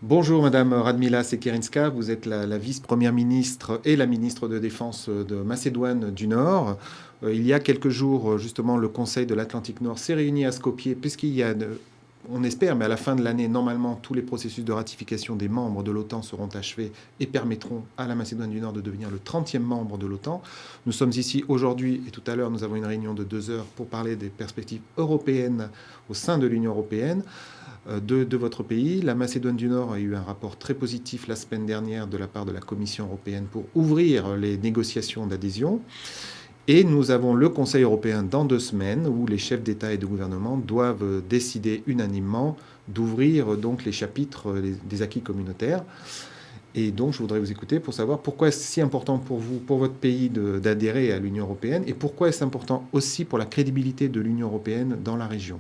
Bonjour Madame Radmila Sekerinska, vous êtes la vice-première ministre et la ministre de Défense de Macédoine du Nord. Il y a quelques jours, justement, le Conseil de l'Atlantique Nord s'est réuni à Skopje, puisqu'il y a, on espère, mais à la fin de l'année, normalement, tous les processus de ratification des membres de l'OTAN seront achevés et permettront à la Macédoine du Nord de devenir le 30e membre de l'OTAN. Nous sommes ici aujourd'hui et tout à l'heure, nous avons une réunion de 2 heures pour parler des perspectives européennes au sein de l'Union européenne. De votre pays. La Macédoine du Nord a eu un rapport très positif la semaine dernière de la part de la Commission européenne pour ouvrir les négociations d'adhésion. Et nous avons le Conseil européen dans 2 semaines où les chefs d'État et de gouvernement doivent décider unanimement d'ouvrir donc les chapitres des acquis communautaires. Et donc, je voudrais vous écouter pour savoir pourquoi est-ce si important pour vous, pour votre pays, d'adhérer à l'Union européenne et pourquoi est-ce important aussi pour la crédibilité de l'Union européenne dans la région.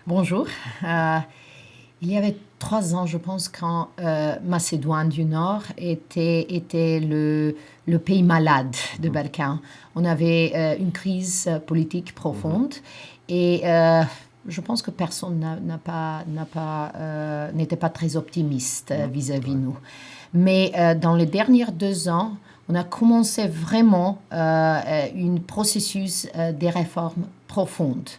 Bonjour. Il y avait 3 ans, je pense, quand Macédoine du Nord était le pays malade de Balkans. On avait une crise politique profonde et je pense que personne n'était pas très optimiste vis-à-vis nous. Mais dans les dernières 2 ans, on a commencé vraiment un processus de réformes profondes.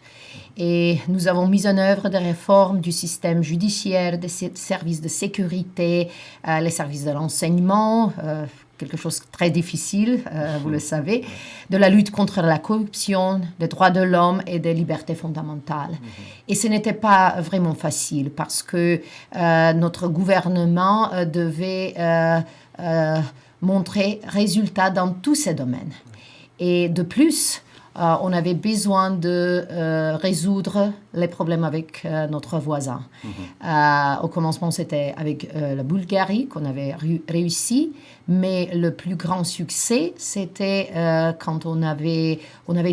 Et nous avons mis en œuvre des réformes du système judiciaire, des services de sécurité, les services de l'enseignement, quelque chose de très difficile, vous le savez, de la lutte contre la corruption, des droits de l'homme et des libertés fondamentales. Et ce n'était pas vraiment facile parce que notre gouvernement devait montrer résultats dans tous ces domaines. Et de plus, on avait besoin de résoudre les problèmes avec notre voisin. Au commencement, c'était avec la Bulgarie qu'on avait réussi, mais le plus grand succès, c'était quand on avait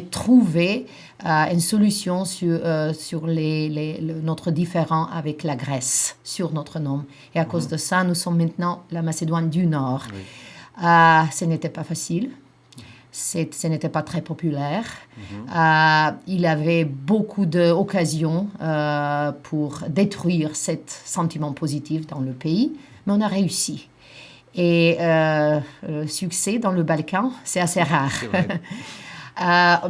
trouvé une solution sur notre différend avec la Grèce, sur notre nom. Et à cause de ça, nous sommes maintenant la Macédoine du Nord. Ce n'était pas facile. Ce n'était pas très populaire. Il y avait beaucoup d'occasions pour détruire ce sentiment positif dans le pays, mais on a réussi. Et le succès dans le Balkan, c'est assez rare.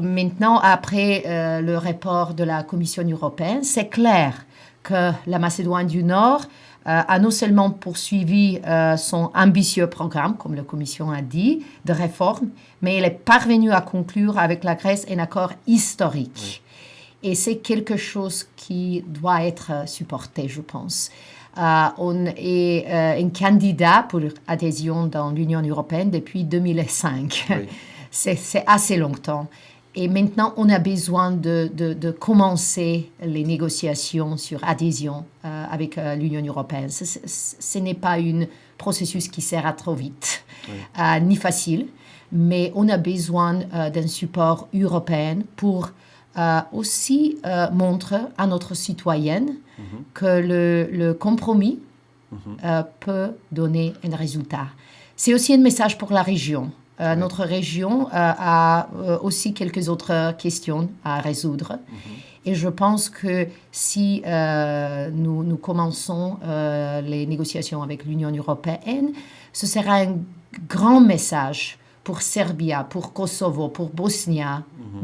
Maintenant, après le rapport de la Commission européenne, c'est clair que la Macédoine du Nord a non seulement poursuivi son ambitieux programme, comme la Commission a dit, de réforme, mais elle est parvenue à conclure avec la Grèce un accord historique. Et c'est quelque chose qui doit être supporté, je pense. On est un candidat pour l'adhésion dans l'Union européenne depuis 2005. C'est assez longtemps. Et maintenant, on a besoin de commencer les négociations sur adhésion avec l'Union européenne. Ce n'est pas un processus qui sera trop vite, ni facile, mais on a besoin d'un support européen pour aussi montrer à notre citoyenne que le compromis peut donner un résultat. C'est aussi un message pour la région. Notre région a aussi quelques autres questions à résoudre. Et je pense que si nous commençons les négociations avec l'Union européenne, ce sera un grand message pour Serbie, pour Kosovo, pour Bosnie,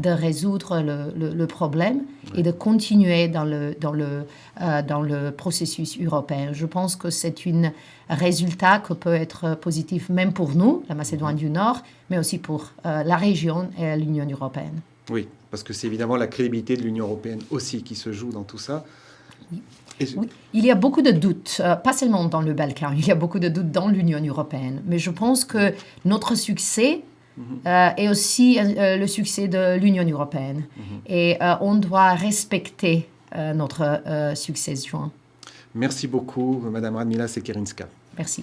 de résoudre le problème et de continuer dans le processus européen. Je pense que c'est un résultat qui peut être positif même pour nous, la Macédoine du Nord, mais aussi pour la région et l'Union européenne. Oui, parce que c'est évidemment la crédibilité de l'Union européenne aussi qui se joue dans tout ça. Oui. Il y a beaucoup de doutes, pas seulement dans le Balkan, il y a beaucoup de doutes dans l'Union européenne. Mais je pense que notre succès est aussi le succès de l'Union européenne. Et on doit respecter notre succès joint. Merci beaucoup, Madame Radmila Sekerinska. Merci.